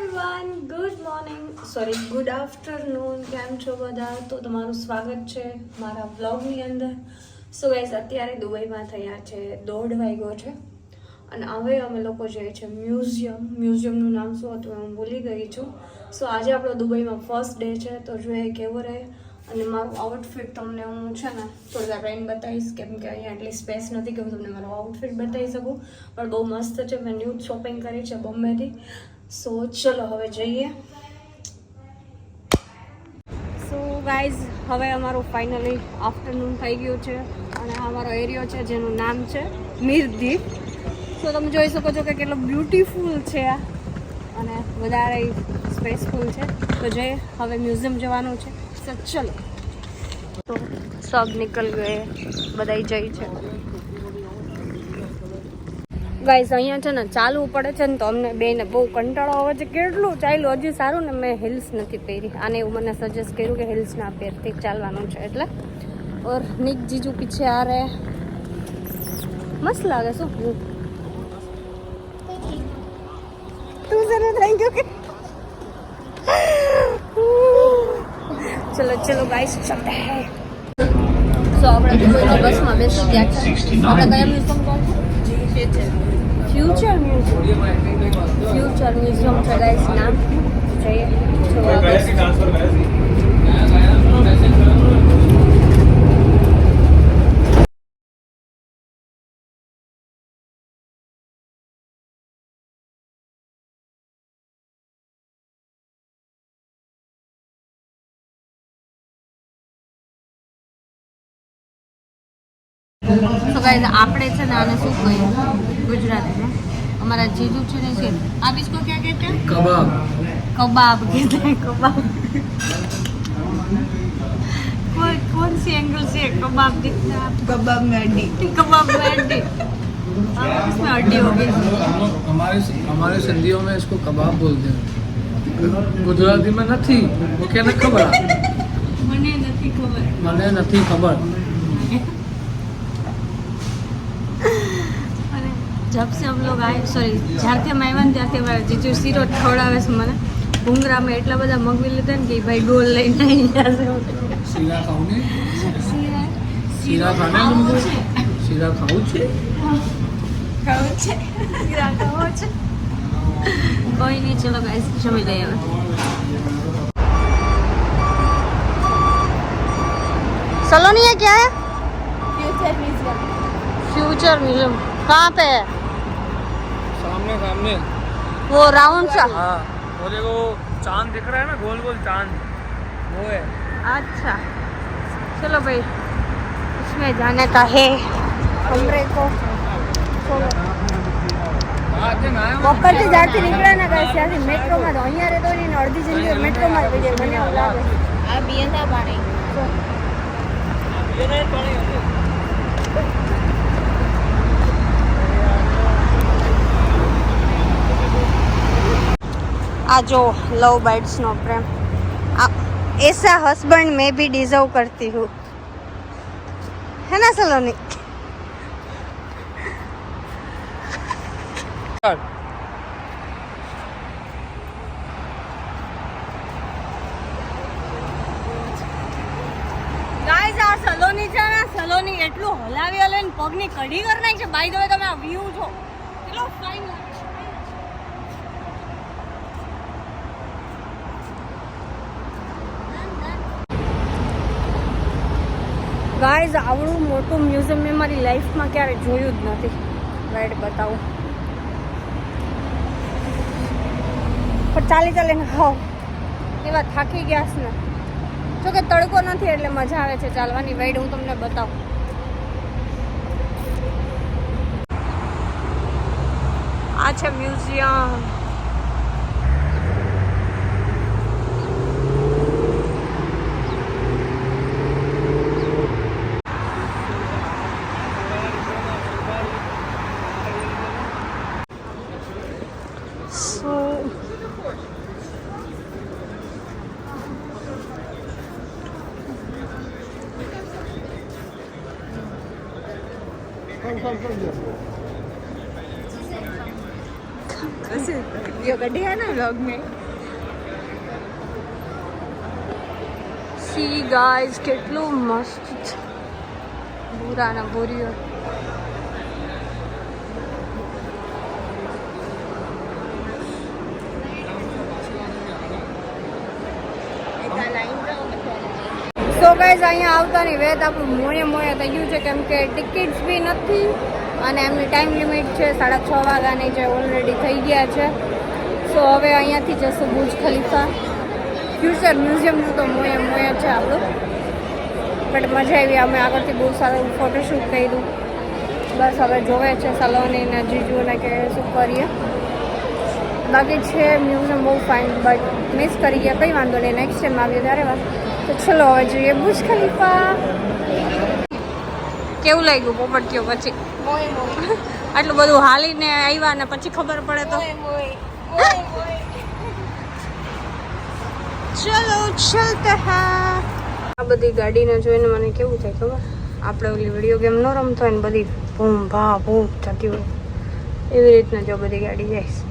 Everyone, good morning good afternoon. કેમ છો બધા? તો તમારું સ્વાગત છે મારા વ્લોગની અંદર. સો ગાઈઝ, અત્યારે દુબઈમાં થયા છે 1:30 વાગ્યો છે અને હવે અમે લોકો જઈએ છીએ મ્યુઝિયમનું નામ શું હતું હું ભૂલી ગઈ છું. સો આજે આપણો દુબઈમાં ફર્સ્ટ ડે છે, તો જોઈએ કેવો રહે. અને મારું આઉટફિટ તમને હું છે ને થોડી વાર રહીને બતાવીશ, કેમ કે અહીંયા એટલી સ્પેસ નથી કે હું તમને મારું આઉટફિટ બતાવી શકું, પણ બહુ મસ્ત છે. મેં ન્યૂ શોપિંગ કરી છે બોમ્બેથી. સો ચલો હવે જઈએ. સો ગાઈઝ, હવે અમારું ફાઇનલી આફ્ટરનૂન થઈ ગયું છે અને આ અમારો એરિયો છે જેનું નામ છે મીરદીપ. સો તમે જોઈ શકો છો કે કેટલો બ્યુટીફુલ છે આ અને વધારે સ્પેસફુલ છે. તો જઈએ, હવે મ્યુઝિયમ જવાનું છે. તો ચલો. તો સબ નીકળ ગયે, બધા જઈ છે. ગાઈઝ, અહીંયા છે ને ચાલવું પડે છે ને, તો અમને બેને બહુ કંટાળો આવે છે. કેટલું ચાલ્યું, હજી સારું ને મેં હિલ્સ નથી પહેરી. આને એવું મને સજેસ્ટ કર્યું કે હિલ્સ ના પહેરતી ચાલવાનું છે એટલે. ઓર નિક જીજુ પીછે આ રહે. મસ્ત લાગે. શું તું જરૂર થેન્ક યુ કે ચલો ચલો ગાઈસ, ચલતે હૈ. સો આપણે દુબઈની બસમાં બેસી ગયા છે. આપણે કયા મ્યુઝિયમ ગયા છે? ફ્યુચર મ્યુઝિયમ છે ગાઈસ નામ. જઈએ તો ગાઈસ, આપણે છે ને આને શું કહીએ ગુજરાતીમાં? हमारा जीजू છે ને છે, आप इसको क्या कहते हैं? कबाब. कबाब कहते हैं, कबाब. कौन सी एंगल से कबाब दिखता है? कबाब में हड्डी. कबाब में हड्डी. इसमें हड्डी होगी. हमारे सिंधियों में इसको कबाब बोलते हैं. गुजराती में નથી. वो क्या न खबर? મને નથી ખબર. जब से हम लोग आए, सॉरी જ્યારથી અમે આવ્યા ને ત્યારથી અમારા જીજુ શીરો ખવડાવે છે મને. ભૂંગરામાં એટલા બધા મગવી લીધા ને કે ભાઈ ગોળ લઈને આવી જશે. શીરા ખાવું ને? શીરા ખાવું છે. શીરા ખાવો છે. કોઈ નહીં, ચલો ગાઈસ જમી લઈએ હવે. सलोनी है क्या है? फ्यूचर म्यूजियम कहाँ पे है? सामने वो राउंड सा. हाँ, वो देखो चांद दिख रहा है ना, गोल गोल चांद, वो है. अच्छा चलो भाई, उसमें जाने का है हमरे को. બપોરથી જ્યારથી નીકળ્યા ને ગાઈસ ત્યારથી મેટ્રોમાં તો અહીંયા રહેતો નહીં ને અડધી જિંદગી મેટ્રોમાં જ વહી જાય મને એવું લાગે. આ બિયંદા પાણી आ जो लव बर्ड्स नो प्रेम. ऐसा हस्बैंड मैं भी डिजर्व करती हूँ, है ना सलोनी? ગાઈસ, આ સલોની છે ને, સલોની એટલું હલાવી હલાવીને પગની કઢી કરી નાખી છે. બાય ધ વે, તમે આ વ્યૂ જો કેટલો ફાઇન લાગે છે. ગાઈઝ, આવડું મોટું મ્યુઝિયમ મેં મારી લાઈફમાં ક્યારે જોયું જ નથી. રાઈડ બતાવું પણ ચાલીને હાવ એવા થાકી ગયા છે ને. જો કે તડકો નથી એટલે મજા આવે છે ચાલવાની. વાઈડ હું તમને બતાવું. આ છે મ્યુઝિયમ. बस वीडियो कटी है ना व्लॉग में સી ગાઈઝ કેટલું મસ્ત છે ભૂરા ના ભૂરીઓ સો ગાઈઝ અહીંયા આવતાની વેત આપણું મોયે મોયે થઈ ગયું છે કેમ કે ટિકિટ્સ બી નથી અને એમની ટાઈમ લિમિટ છે 6:30 વાગ્યાની જે ઓલરેડી થઈ ગયા છે સો હવે અહીંયાથી જશું બુર્જ ખલીફા ફ્યુચર મ્યુઝિયમનું તો મોયે મોયે છે આપણું બટ મજા આવી અમે આગળથી બહુ સારું ફોટોશૂટ કર્યું બસ હવે જોવે છે સલોની ને જીજુને કે શું કરીએ બાકી છે મ્યુઝિયમ બહુ ફાઇન બટ મિસ કરી ગયા કંઈ વાંધો નહીં નેક્સ્ટ ટાઈમ આવીએ ત્યારે વાત તો ચલો હવે જોઈએ બુર્જ ખલીફા કેવું લાગ્યું પોપટીઓ પછી આટલું બધું હાલીને આવ્યા ને પછી ખબર પડે તો ચલો ચલતે હૈ આ બધી ગાડીને જોઈને મને કેવું થાય ખબર આપણે ઓલી વિડીયો ગેમ ન રમતો હોય ને બધી ભૂમ ભા ભૂમ થતી હોય એવી રીતના જો બધી ગાડી જાય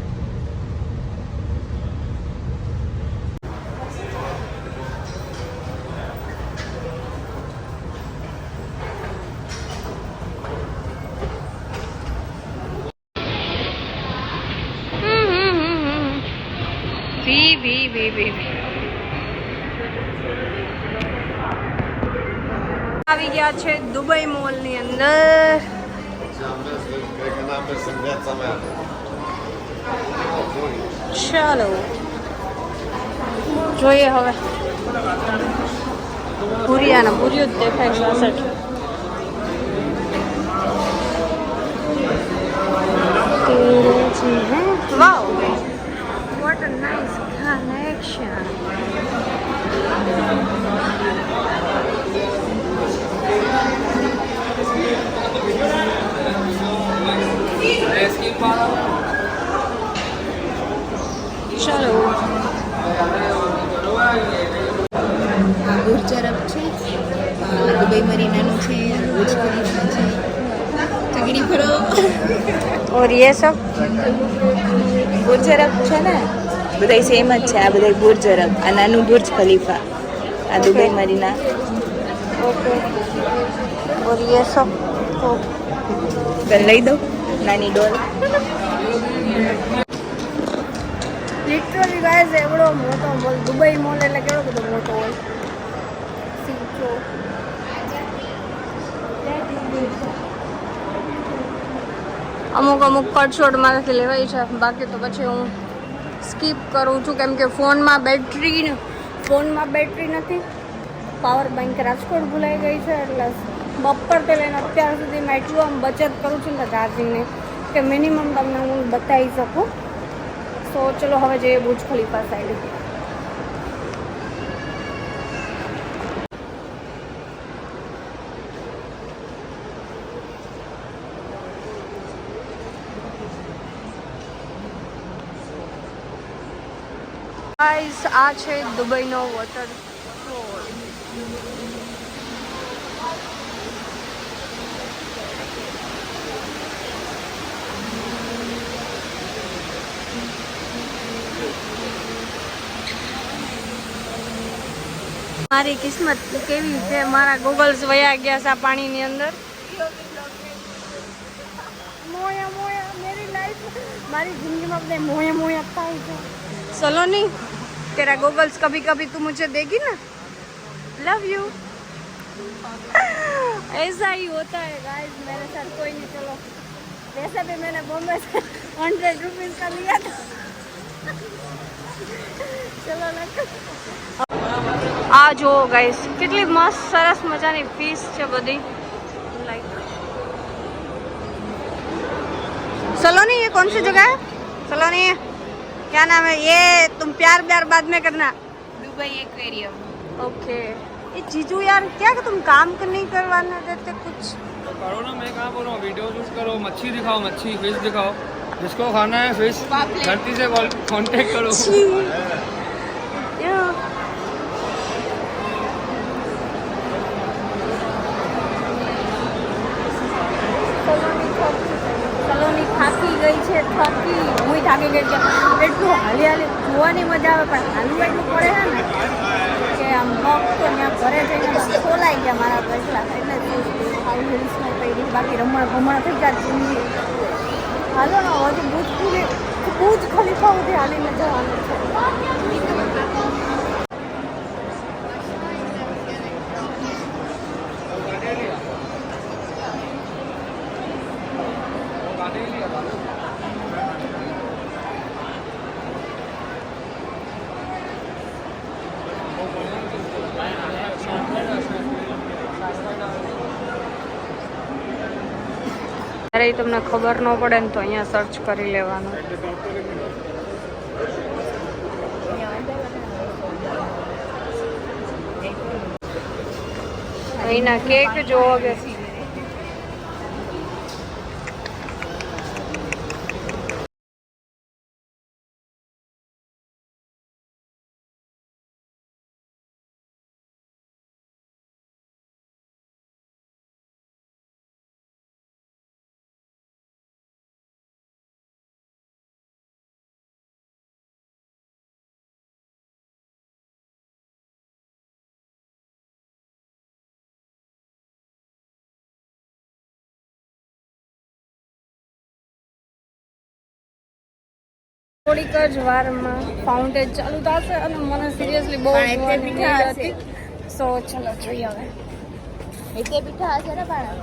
આવી ગયા છે દુબઈ મોલ ની અંદર ચાલો જોઈએ હવે ભૂરિયા જ દેખાય 66 વાવ what a nice connection ચલો બુર્જ અરબ છે દુબઈ મરીનાનું છે બુર્જ ખલીફા છે તગડી ફરો और ये सब બુર્જ અરબ છે ને બધા સેમ જ છે આ બધા બુર્જ અરબ આ નાનું બુર્જ ખલીફા આ દુબઈ મરીના ओके और ये सब तो તને લઈ દઉં નાની ડોલ લિટરલી ગાઈઝ એવડો મોટો મોલ દુબઈ મોલ એટલે કેવો બધો મોટો હોય સીચો અમુક કટ શોટ મારાથી લેવાય છે બાકી તો પછી હું સ્કીપ કરું છું કેમ કે ફોનમાં બેટરી નથી પાવર બેંક રાજકોટ ભૂલાઈ ગઈ છે એટલે બપોરથી લઈને અત્યાર સુધીમાં એટલું આમ બચત કરું છું ને ચાર્જિંગની કે મિનિમમ તમને હું બતાવી શકું તો ચલો હવે જઈએ બુર્જ ખલીફા સાઈડ ગાઈસ આ છે દુબઈનો વોટર મારી કિસ્મત કેવી છે મારા ગૂગલ્સ વયા ગયા છે આ પાણીની અંદર મોયા મોયા મેરી લાઈફ મારી જિંદગીમાં બધે મોયા મોયા થાય છે सलोनी तेरा गूगल्स कभी कभी तू मुझे देगी ना लव यू ऐसा ही होता है गाइस मेरे साथ कोई नहीं चलो वैसे भी मैंने बॉम्बे से 100 रुपीज का लिया था चलो आ जो गाइस કેટલી મસ્ત સરસ મજાની પીસ છે બધી લાઈક सलोनी ये कौन सी जगह है सलोनी क्या नाम है ये तुम प्यार बाद में करना दुबई एक्वेरियम ओके ये जीजू यार क्या कि तुम काम नहीं करवाना देते कुछ करो ना मैं कहाँ बोल रहा हूँ वीडियो शूट करो मच्छी दिखाओ मच्छी फिश दिखाओ जिसको खाना है फिश धरती से कांटेक्ट करो सलोनी थाकी ગઈ છે, થાકી હું થાકી ગઈ છે. એટલું હાલી હાલી જોવાની મજા આવે પણ હાલવું એટલું પડે છે ને કે આમ પગ તો ત્યાં ઘરે જઈને ખોલાઈ ગયા મારા પૈસા એટલે હાઈ હિલ્સમાં પહેરી બાકી રમણ ભમણ થઈ જાય જિંદગી. હાલો ને હજુ બુજ ખલીફા સુધી હાલીને જવાનું છે. ત્યારે તમને ખબર ન પડે ને તો અહીંયા સર્ચ કરી લેવાનું. અહીંના કેક જોવો કે થોડીક જ વારમાં ફાઉન્ટેન ચાલુ થશે અને મને સિરિયસલી બહુ જોવાની નીડ હતી. સો ચલો જોઈએ હવે. એટલે પીઠા હશે ને પણ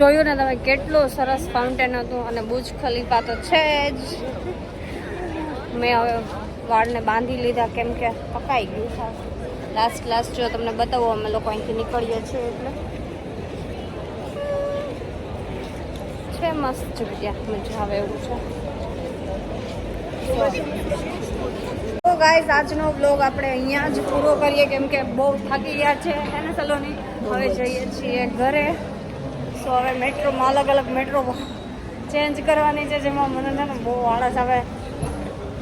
જોયું ને તમે કેટલું સરસ ફાઉન્ટેન હતું અને બુજ ખલીફા તો છે જ. મેં હવે વાળને બાંધી લીધા કેમ કે પકાઈ ગયું છે. લાસ્ટ જો તમને બતાવું અમે લોકો અહીંથી નીકળીએ છીએ એટલે છે મસ્ત જગ્યા, મજા આવે એવું છે. તો ગાઈસ આજનો બ્લોગ આપણે અહીંયા જ પૂરો કરીએ કેમ કે બહુ થાકી ગયા છે એને સલોની. હવે જઈએ છીએ ઘરે. સો હવે મેટ્રોમાં અલગ મેટ્રો ચેન્જ કરવાની છે જેમાં મને છે ને બહુ આળસ આવે.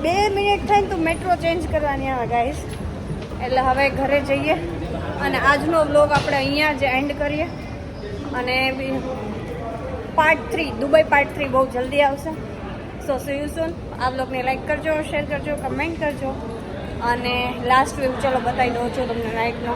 2 મિનિટ થાય ને તો મેટ્રો ચેન્જ કરવાની આવે ગાઈસ. એટલે હવે ઘરે જઈએ અને આજનો બ્લોગ આપણે અહીંયા જ એન્ડ કરીએ. અને પાર્ટ 3 દુબઈ પાર્ટ 3 બહુ જલ્દી આવશે. સો સી યુ સૂન. આ બ્લોગને લાઈક કરજો, શેર કરજો, કમેન્ટ કરજો અને લાસ્ટ વ્યૂ ચલો બતાવી દઉં છું તમને નાઇટનો.